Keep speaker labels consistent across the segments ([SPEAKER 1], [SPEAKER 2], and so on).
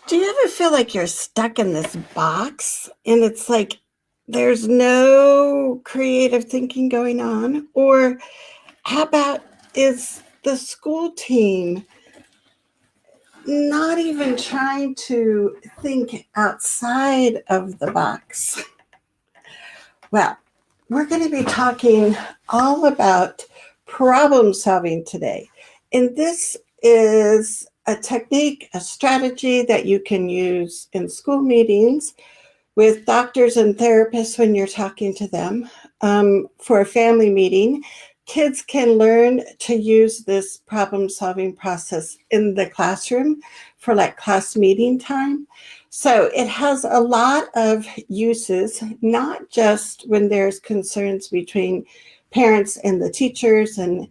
[SPEAKER 1] Do you ever feel like you're stuck in this box and it's like there's no creative thinking going on? Or how about is the school team not even trying to think outside of the box? Well, we're going to be talking all about problem solving today. And this is a technique, a strategy that you can use in school meetings with doctors and therapists when you're talking to them. For a family meeting, kids can learn to use this problem solving process in the classroom for like class meeting time. So it has a lot of uses, not just when there's concerns between parents and the teachers and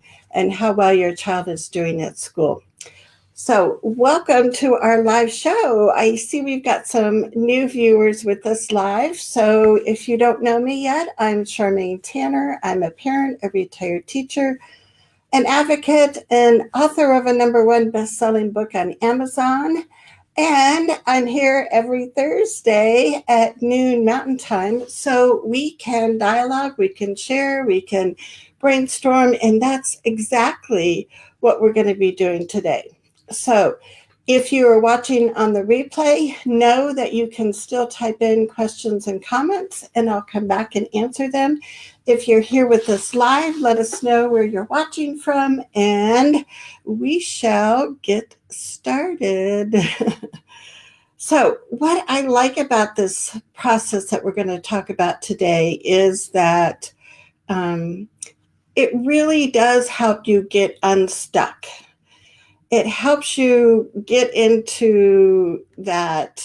[SPEAKER 1] how well your child is doing at school. So, welcome to our live show. I see we've got some new viewers with us live. So, if you don't know me yet, I'm Charmaine Thaner. I'm a parent, a retired teacher, an advocate, and author of a #1 best-selling book on Amazon. And I'm here every Thursday at noon Mountain Time so we can dialogue, we can share, we can brainstorm, and that's exactly what we're going to be doing today. So if you are watching on the replay, know that you can still type in questions and comments, and I'll come back and answer them. If you're here with us live, let us know where you're watching from, and we shall get started. So, what I like about this process that we're going to talk about today is that it really does help you get unstuck. It helps you get into that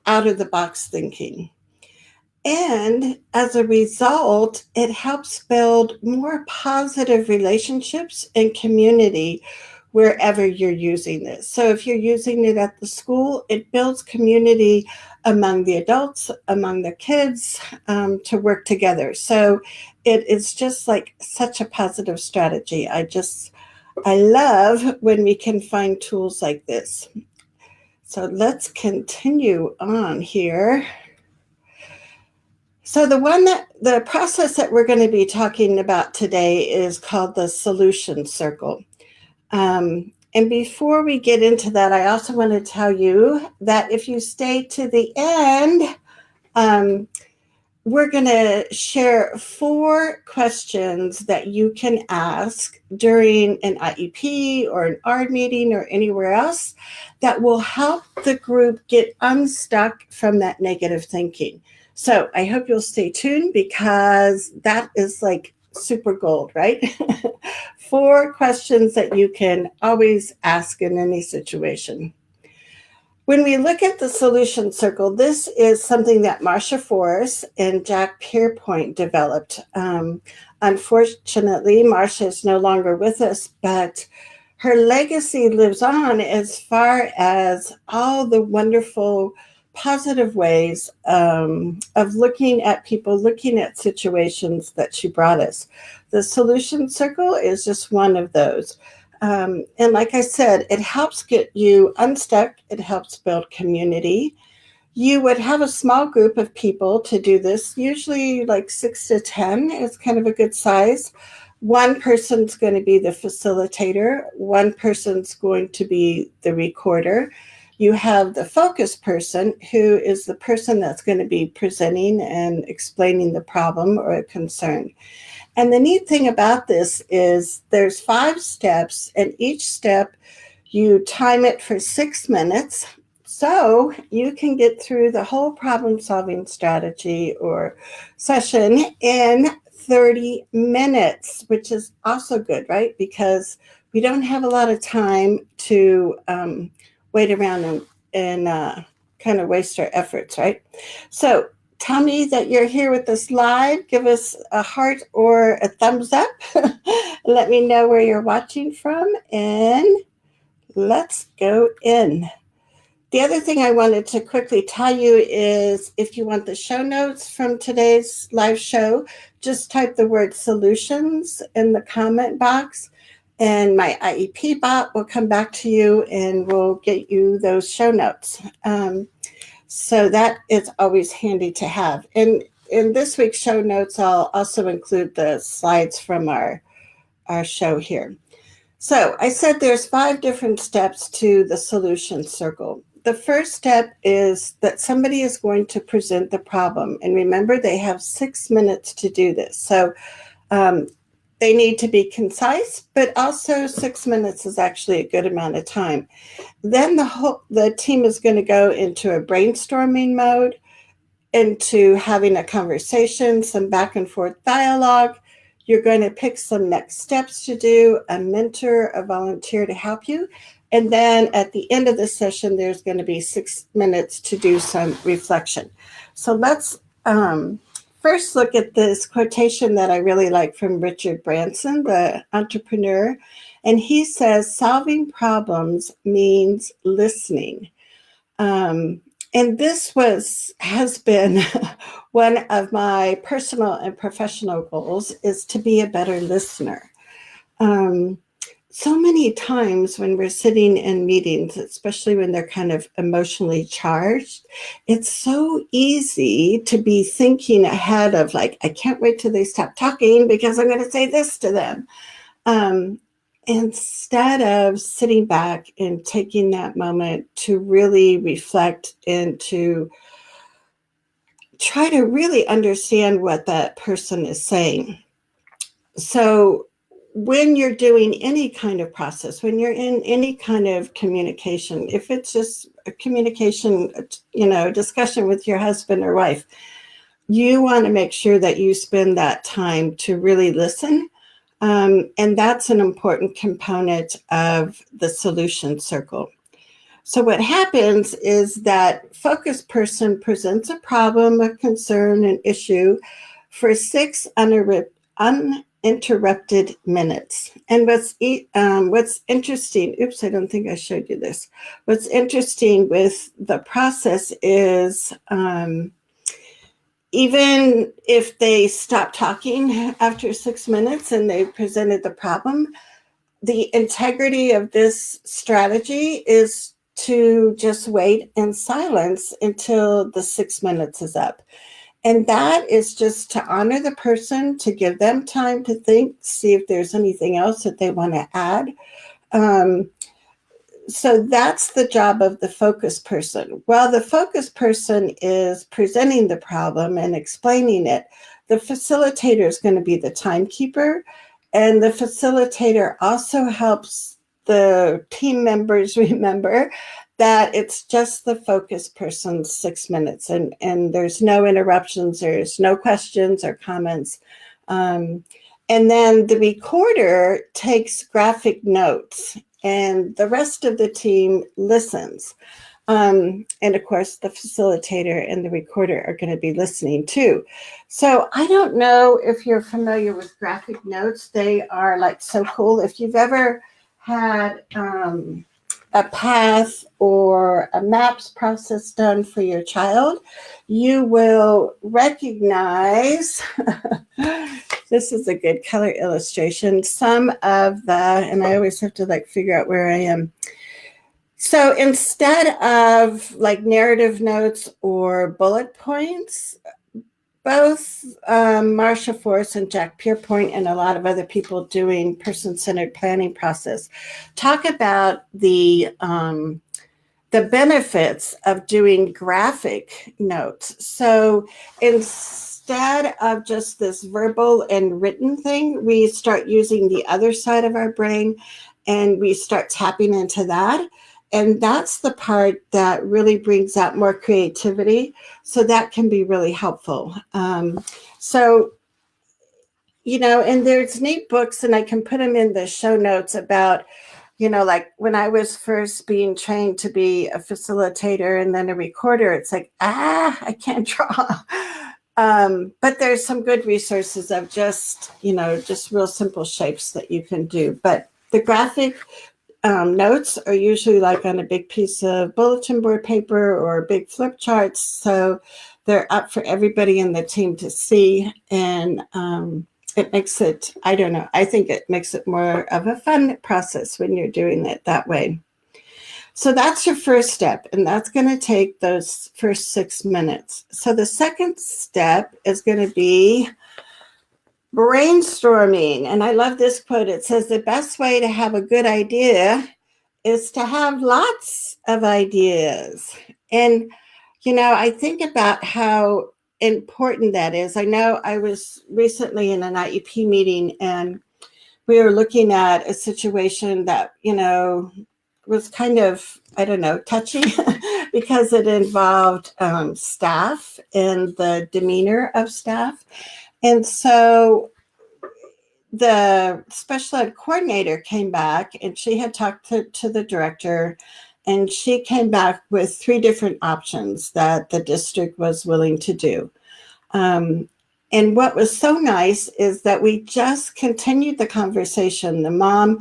[SPEAKER 1] out of the box thinking. And as a result, it helps build more positive relationships and community wherever you're using this. So if you're using it at the school, it builds community among the adults, among the kids, to work together. So it is just like such a positive strategy. I love when we can find tools like this. So let's continue on here. So the process that we're going to be talking about today is called the solution circle. And before we get into that, I also want to tell you that if you stay to the end, we're going to share 4 questions that you can ask during an IEP or an ARD meeting or anywhere else that will help the group get unstuck from that negative thinking. So I hope you'll stay tuned because that is like super gold, right? 4 questions that you can always ask in any situation. When we look at the solution circle, this is something that Marsha Forrest and Jack Pearpoint developed. Unfortunately, Marsha is no longer with us, but her legacy lives on as far as all the wonderful positive ways of looking at people, looking at situations that she brought us. The solution circle is just one of those. And like I said, it helps get you unstuck. It helps build community. You would have a small group of people to do this, usually like 6 to 10 is kind of a good size. One person's going to be the facilitator. One person's going to be the recorder. You have the focus person, who is the person that's going to be presenting and explaining the problem or a concern. And the neat thing about this is there's 5 steps, and each step you time it for 6 minutes. So you can get through the whole problem solving strategy or session in 30 minutes, which is also good, right? Because we don't have a lot of time to wait around and kind of waste our efforts, right? So tell me that you're here with us live. Give us a heart or a thumbs up. Let me know where you're watching from, and let's go in. The other thing I wanted to quickly tell you is if you want the show notes from today's live show, just type the word solutions in the comment box, And my IEP bot will come back to you and will get you those show notes. So that is always handy to have. And in this week's show notes, I'll also include the slides from our show here. So I said there's 5 different steps to the solution circle. The first step is that somebody is going to present the problem. And remember, they have 6 minutes to do this. So they need to be concise, but also 6 minutes is actually a good amount of time. Then the team is going to go into a brainstorming mode, into having a conversation, some back and forth dialogue. You're going to pick some next steps to do, a mentor, a volunteer to help you. And then at the end of the session, there's going to be 6 minutes to do some reflection. So let's first look at this quotation that I really like from Richard Branson, the entrepreneur. And he says, solving problems means listening. And this has been one of my personal and professional goals, is to be a better listener. So many times when we're sitting in meetings, especially when they're kind of emotionally charged, it's so easy to be thinking ahead of, like, I can't wait till they stop talking because I'm going to say this to them. Instead of sitting back and taking that moment to really reflect and to try to really understand what that person is saying. So when you're doing any kind of process, when you're in any kind of communication, if it's just a communication, discussion with your husband or wife, you want to make sure that you spend that time to really listen. And that's an important component of the solution circle. So what happens is that focus person presents a problem, a concern, an issue for 6 uninterrupted minutes. And what's interesting, I don't think I showed you this. What's interesting with the process is even if they stop talking after 6 minutes and they presented the problem, the integrity of this strategy is to just wait in silence until the 6 minutes is up. And that is just to honor the person, to give them time to think, see if there's anything else that they want to add. So that's the job of the focus person. While the focus person is presenting the problem and explaining it, the facilitator is going to be the timekeeper. And the facilitator also helps the team members remember that it's just the focus person's 6 minutes, and there's no interruptions, there's no questions or comments. And then the recorder takes graphic notes, and the rest of the team listens. And of course, the facilitator and the recorder are going to be listening too. So I don't know if you're familiar with graphic notes. They are like so cool. If you've ever had a path or a maps process done for your child, you will recognize, this is a good color illustration, some of the, and I always have to figure out where I am. So instead of narrative notes or bullet points, both Marsha Force and Jack Pearpoint and a lot of other people doing person-centered planning process talk about the benefits of doing graphic notes. So instead of just this verbal and written thing, we start using the other side of our brain and we start tapping into that. And that's the part that really brings out more creativity. So that can be really helpful. And there's neat books, and I can put them in the show notes about, when I was first being trained to be a facilitator and then a recorder, it's I can't draw. But there's some good resources of just real simple shapes that you can do. But the graphic notes are usually on a big piece of bulletin board paper or big flip charts. So they're up for everybody in the team to see. And it makes it, I don't know, I think it makes it more of a fun process when you're doing it that way. So that's your first step, and that's going to take those first 6 minutes. So the second step is going to be brainstorming. And I love this quote. It says, the best way to have a good idea is to have lots of ideas. And, I think about how important that is. I know I was recently in an IEP meeting, and we were looking at a situation that, was kind of, I don't know, touchy because it involved staff and the demeanor of staff. And so the special ed coordinator came back, and she had talked to the director, and she came back with 3 different options that the district was willing to do. And what was so nice is that we just continued the conversation. The mom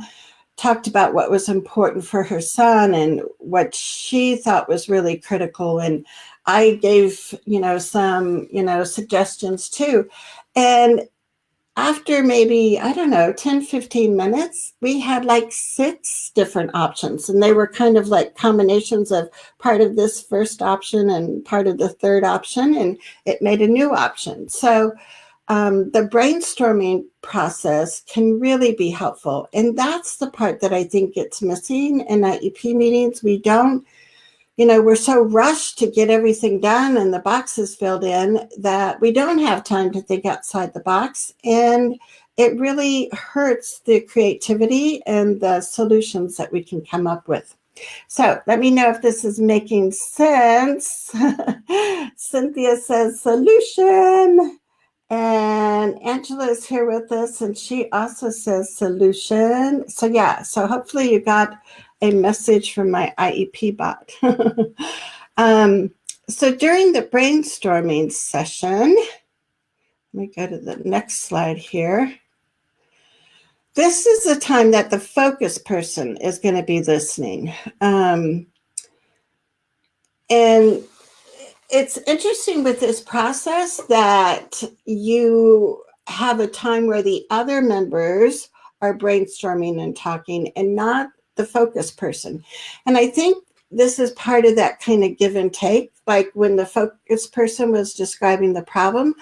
[SPEAKER 1] talked about what was important for her son and what she thought was really critical. And I gave, some, suggestions too. And after maybe, I don't know, 10, 15 minutes, we had like 6 different options. And they were kind of like combinations of part of this first option and part of the third option. And it made a new option. So the brainstorming process can really be helpful. And that's the part that I think gets missing in IEP meetings. We don't, we're so rushed to get everything done and the boxes filled in that we don't have time to think outside the box. And it really hurts the creativity and the solutions that we can come up with. So let me know if this is making sense. Cynthia says solution. And Angela is here with us, and she also says solution. So yeah, so hopefully you got a message from my IEP bot. So during the brainstorming session, let me go to the next slide here. This is the time that the focus person is going to be listening. And it's interesting with this process that you have a time where the other members are brainstorming and talking and not the focus person. And I think this is part of that kind of give and take. Like when the focus person was describing the problem,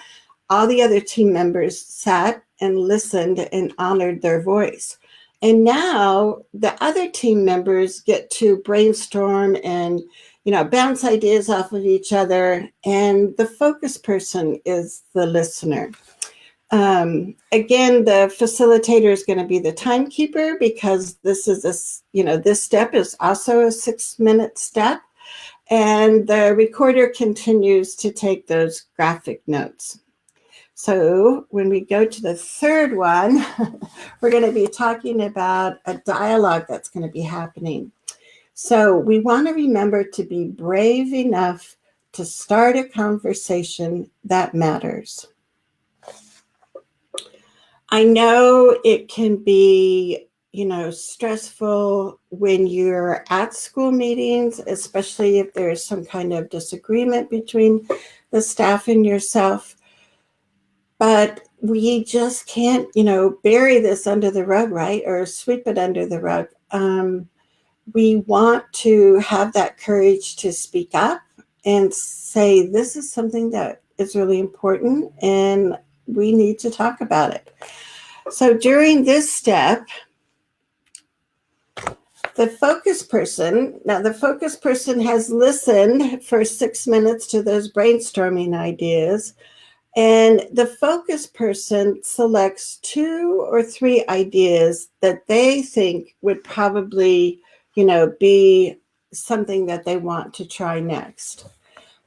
[SPEAKER 1] all the other team members sat and listened and honored their voice. And now the other team members get to brainstorm and bounce ideas off of each other, and the focus person is the listener. Again, the facilitator is going to be the timekeeper because this is this step is also a 6-minute step, and the recorder continues to take those graphic notes. So when we go to the third one, we're going to be talking about a dialogue that's going to be happening. So we want to remember to be brave enough to start a conversation that matters. I know it can be, stressful when you're at school meetings, especially if there's some kind of disagreement between the staff and yourself. But we just can't, bury this under the rug, right? Or sweep it under the rug. We want to have that courage to speak up and say, this is something that is really important and we need to talk about it. So during this step, the focus person has listened for 6 minutes to those brainstorming ideas. And the focus person selects 2 or 3 ideas that they think would probably be something that they want to try next.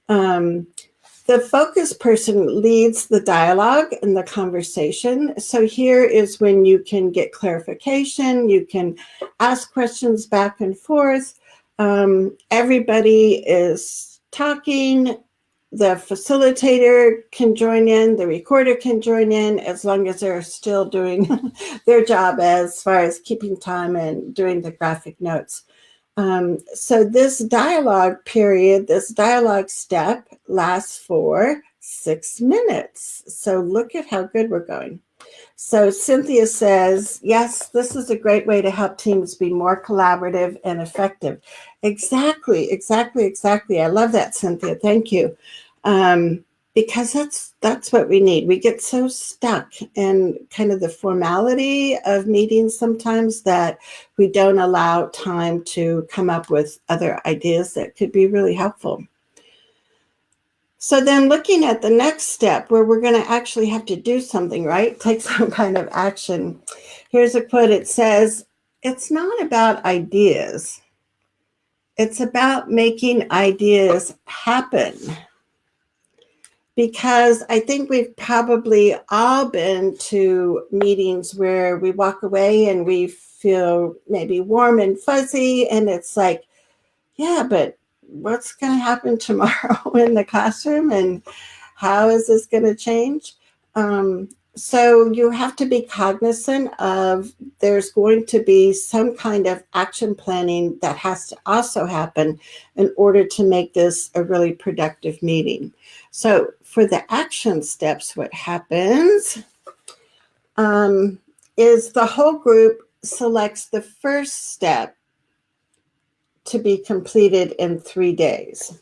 [SPEAKER 1] The focus person leads the dialogue and the conversation. So here is when you can get clarification, you can ask questions back and forth. Everybody is talking. The facilitator can join in, the recorder can join in, as long as they're still doing their job as far as keeping time and doing the graphic notes. So this dialogue period, this dialogue step lasts for 6 minutes. So look at how good we're going. So Cynthia says, yes, this is a great way to help teams be more collaborative and effective. Exactly. I love that, Cynthia. Thank you. Because that's what we need. We get so stuck in kind of the formality of meetings sometimes that we don't allow time to come up with other ideas that could be really helpful. So then looking at the next step where we're going to actually have to do something, right? Take some kind of action. Here's a quote. It says, it's not about ideas. It's about making ideas happen. Because I think we've probably all been to meetings where we walk away and we feel maybe warm and fuzzy. And it's like, yeah, but what's going to happen tomorrow in the classroom? And how is this going to change? So you have to be cognizant of there's going to be some kind of action planning that has to also happen in order to make this a really productive meeting. So for the action steps, what happens is the whole group selects the first step to be completed in 3 days.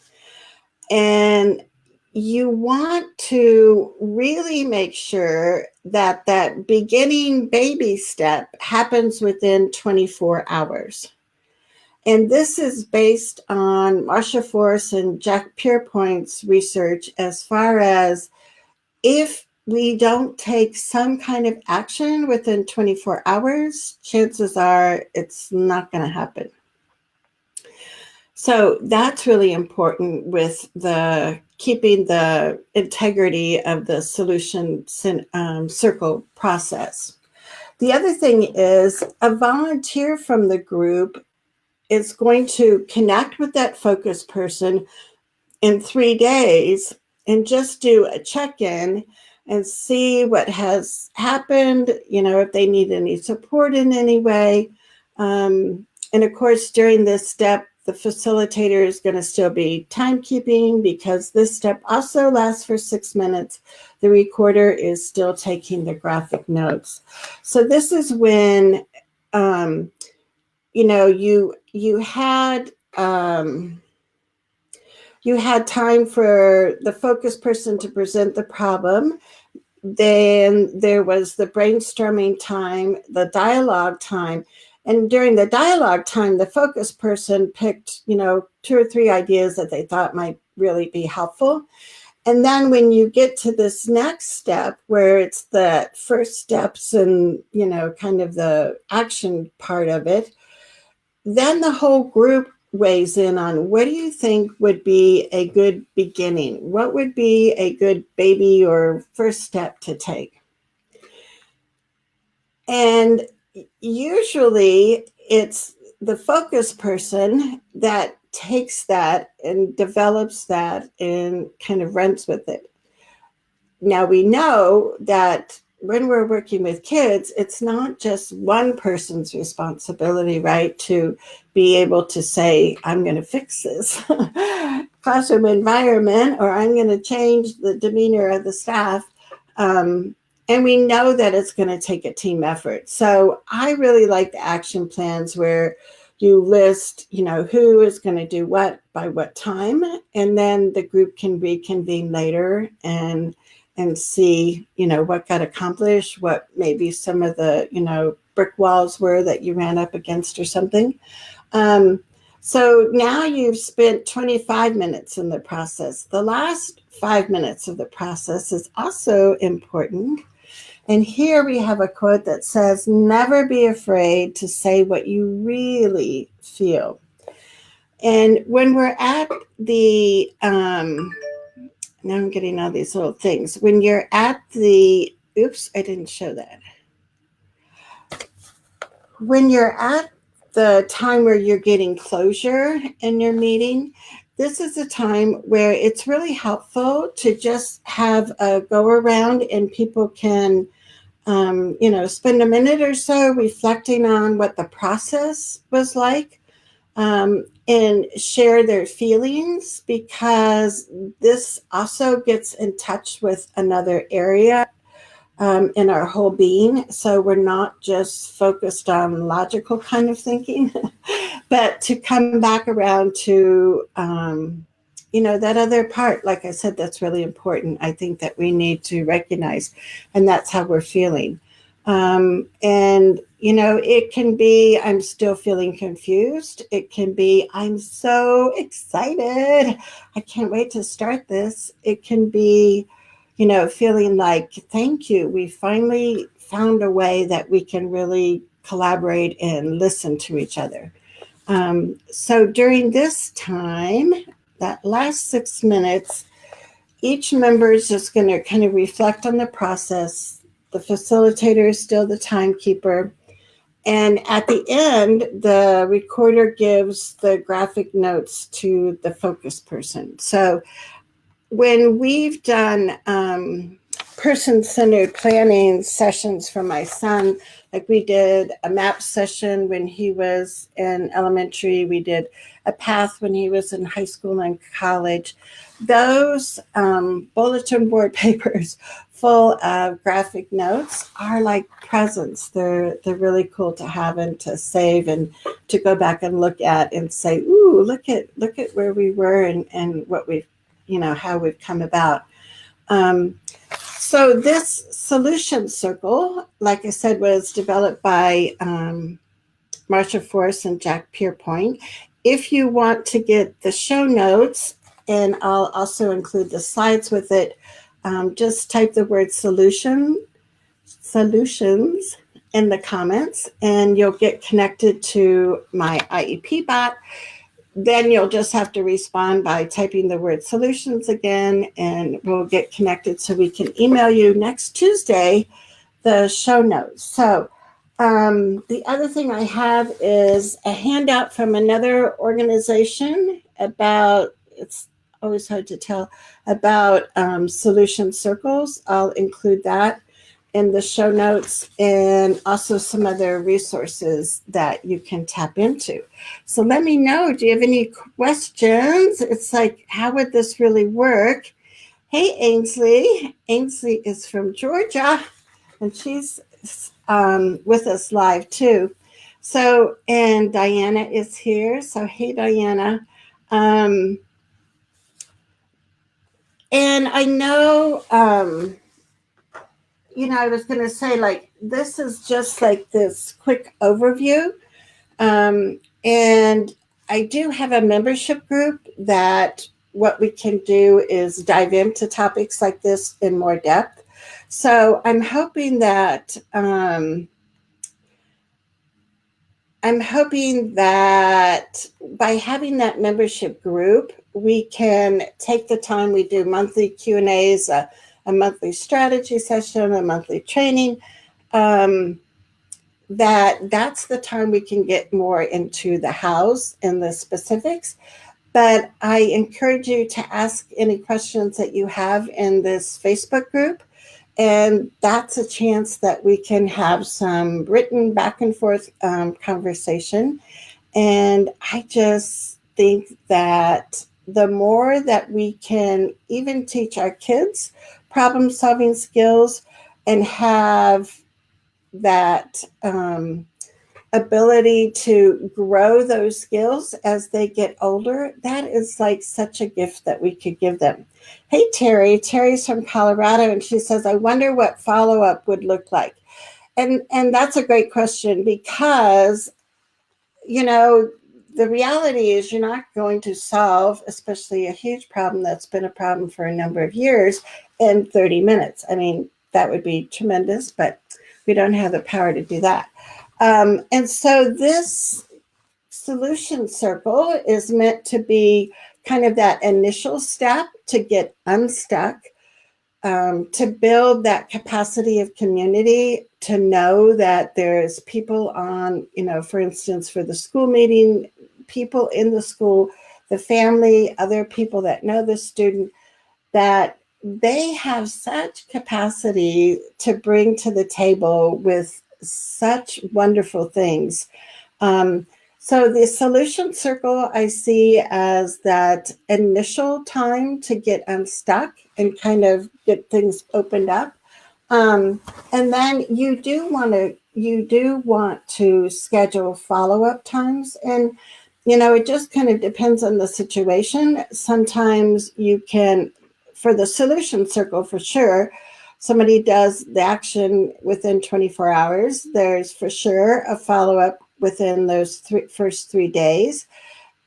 [SPEAKER 1] And you want to really make sure that that beginning baby step happens within 24 hours. And this is based on Marsha Force and Jack Pearpoint's research as far as if we don't take some kind of action within 24 hours, chances are it's not going to happen. So that's really important with the keeping the integrity of the solution circle process. The other thing is a volunteer from the group is going to connect with that focus person in 3 days and just do a check-in and see what has happened, if they need any support in any way. And of course, during this step, the facilitator is going to still be timekeeping because this step also lasts for 6 minutes. The recorder is still taking the graphic notes. So this is when, you had time for the focus person to present the problem. Then there was the brainstorming time, the dialogue time. And during the dialogue time, the focus person picked, 2 or 3 ideas that they thought might really be helpful. And then when you get to this next step, where it's the first steps and, kind of the action part of it, then the whole group weighs in on what do you think would be a good beginning? What would be a good baby or first step to take? And usually it's the focus person that takes that and develops that and kind of runs with it. Now we know that when we're working with kids, it's not just one person's responsibility, right, to be able to say, I'm going to fix this classroom environment, or I'm going to change the demeanor of the staff. And we know that it's going to take a team effort. So I really like the action plans where you list, who is going to do what by what time, and then the group can reconvene later and see, what got accomplished, what maybe some of the, brick walls were that you ran up against or something. So now you've spent 25 minutes in the process. The last 5 minutes of the process is also important. And here we have a quote that says, never be afraid to say what you really feel. And when we're at the, now I'm getting all these little things. When you're at the, oops, I didn't show that. When you're at the time where you're getting closure in your meeting, this is a time where it's really helpful to just have a go around and people can, spend a minute or so reflecting on what the process was like. And share their feelings, because this also gets in touch with another area in our whole being. So we're not just focused on logical kind of thinking, but to come back around to, that other part, like I said, that's really important. I think that we need to recognize, and that's how we're feeling. And, it can be, I'm still feeling confused. It can be, I'm so excited. I can't wait to start this. It can be, feeling like, thank you. We finally found a way that we can really collaborate and listen to each other. So during this time, that last 6 minutes, each member is just going to kind of reflect on the process. The facilitator is still the timekeeper. And at the end, the recorder gives the graphic notes to the focus person. So when we've done person-centered planning sessions for my son, like we did a map session when he was in elementary, we did a path when he was in high school and college, those bulletin board papers full of graphic notes are like presents. They're really cool to have and to save and to go back and look at and say, ooh, look at where we were and what we've, how we've come about. So this solution circle, like I said, was developed by Marsha Forrest and Jack Pearpoint. If you want to get the show notes, and I'll also include the slides with it, just type the word solutions in the comments, and you'll get connected to my IEP bot. Then you'll just have to respond by typing the word solutions again, and we'll get connected so we can email you next Tuesday the show notes. So the other thing I have is a handout from another organization about, it's always hard to tell, about solution circles. I'll include that in the show notes, and also some other resources that you can tap into. So let me know, do you have any questions? It's like, how would this really work? Hey, Ainsley. Ainsley is from Georgia, and she's with us live too. So, and Diana is here. So, hey, Diana. And I know, I was going to say, like, this is just like this quick overview. And I do have a membership group that what we can do is dive into topics like this in more depth. So I'm hoping that by having that membership group, we can take the time. We do monthly Q&As, a monthly strategy session, a monthly training. That's the time we can get more into the hows and the specifics. But I encourage you to ask any questions that you have in this Facebook group. And that's a chance that we can have some written back and forth conversation. And I just think that the more that we can even teach our kids problem-solving skills and have that ability to grow those skills as they get older, that is like such a gift that we could give them. Hey, Terry. Terry's from Colorado, and she says, I wonder what follow-up would look like. And that's a great question, because, the reality is you're not going to solve, especially a huge problem that's been a problem for a number of years, in 30 minutes. I mean, that would be tremendous, but we don't have the power to do that. And so this solution circle is meant to be kind of that initial step to get unstuck, to build that capacity of community, to know that there's people on, for instance, for the school meeting, people in the school, the family, other people that know the student, that they have such capacity to bring to the table with such wonderful things. So the solution circle I see as that initial time to get unstuck and kind of get things opened up. And then you do want to schedule follow-up times. And, it just kind of depends on the situation. Sometimes you can, for the solution circle, for sure, somebody does the action within 24 hours. There's for sure a follow-up within those first 3 days.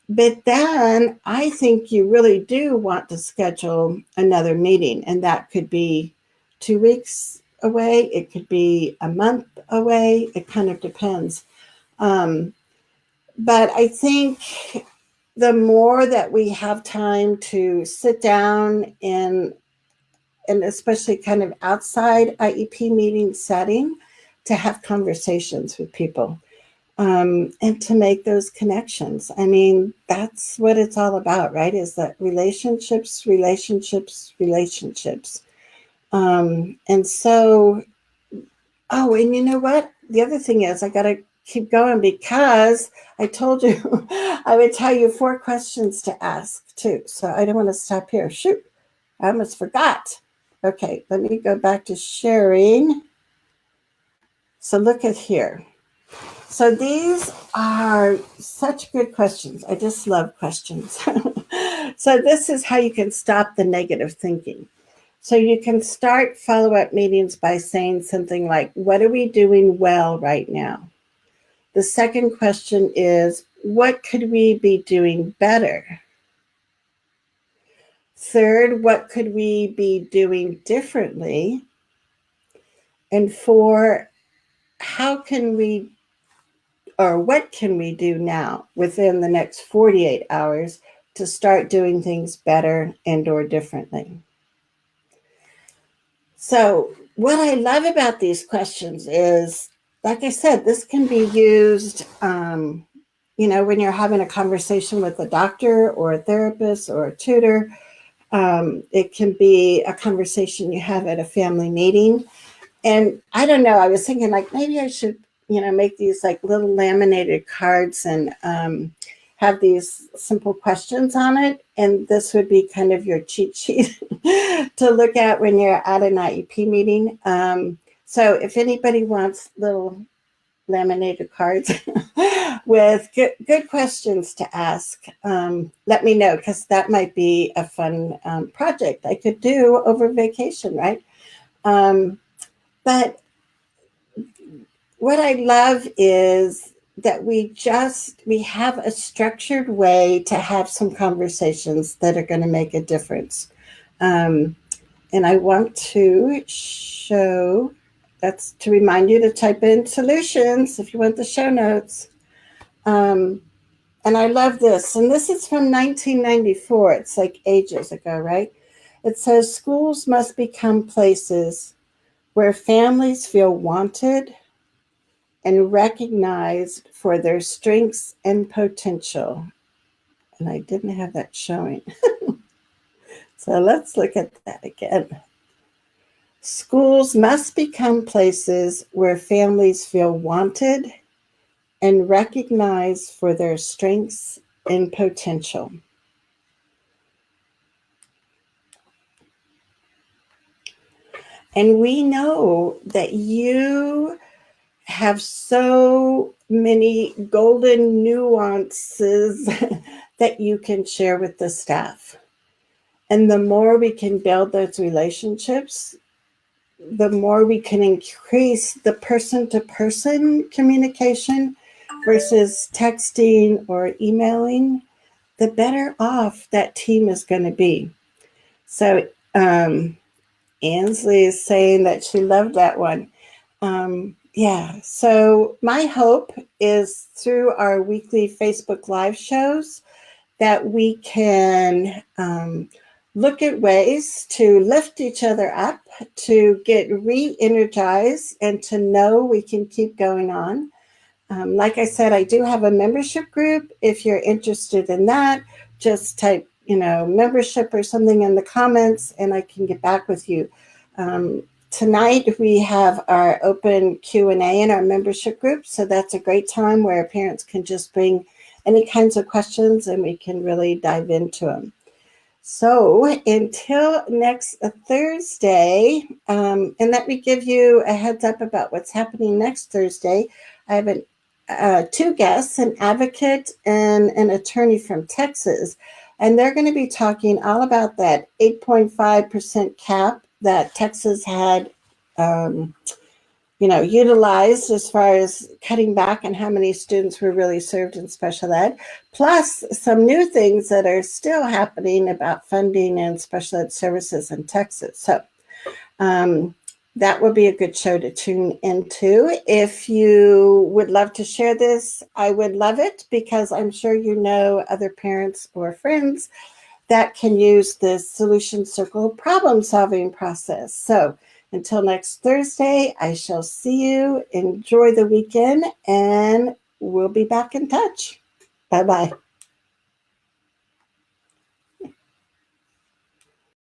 [SPEAKER 1] But then I think you really do want to schedule another meeting, and that could be 2 weeks away. It could be a month away. It kind of depends. But I think the more that we have time to sit down and especially kind of outside IEP meeting setting, to have conversations with people. And to make those connections. I mean, that's what it's all about, right? Is that relationships. And so, and you know what? The other thing is I got to keep going, because I told you I would tell you 4 questions to ask too. So I don't want to stop here. Shoot, I almost forgot. Okay, let me go back to sharing. So look at here. So these are such good questions. I just love questions. So this is how you can stop the negative thinking. So you can start follow-up meetings by saying something like, what are we doing well right now? The second question is, what could we be doing better? Third, what could we be doing differently? And 4, what can we do now within the next 48 hours to start doing things better and or differently? So what I love about these questions is, like I said, this can be used, when you're having a conversation with a doctor or a therapist or a tutor. It can be a conversation you have at a family meeting. And I don't know, I was thinking like, maybe I should, make these like little laminated cards and have these simple questions on it. And this would be kind of your cheat sheet to look at when you're at an IEP meeting. So if anybody wants little laminated cards with good questions to ask, let me know, because that might be a fun project I could do over vacation, right? But what I love is that we have a structured way to have some conversations that are going to make a difference. And I want to show, that's to remind you to type in solutions if you want the show notes. And I love this. And this is from 1994. It's like ages ago, right? It says, schools must become places where families feel wanted and recognized for their strengths and potential. And I didn't have that showing. So let's look at that again. Schools must become places where families feel wanted and recognized for their strengths and potential. And we know that you have so many golden nuances that you can share with the staff. And the more we can build those relationships, the more we can increase the person-to-person communication versus texting or emailing, the better off that team is going to be. So Ansley is saying that she loved that one. Yeah, so my hope is through our weekly Facebook Live shows that we can look at ways to lift each other up, to get re-energized, and to know we can keep going on. Like I said, I do have a membership group. If you're interested in that, just type, membership or something in the comments, and I can get back with you. Tonight, we have our open Q&A in our membership group, so that's a great time where parents can just bring any kinds of questions and we can really dive into them. So until next Thursday, and let me give you a heads up about what's happening next Thursday. I have two guests, an advocate and an attorney from Texas, and they're going to be talking all about that 8.5% cap that Texas had utilized as far as cutting back and how many students were really served in special ed, plus some new things that are still happening about funding and special ed services in Texas. So that will be a good show to tune into. If you would love to share this, I would love it, because I'm sure you know other parents or friends that can use this solution circle problem solving process. So until next Thursday, I shall see you. Enjoy the weekend, and we'll be back in touch. Bye-bye.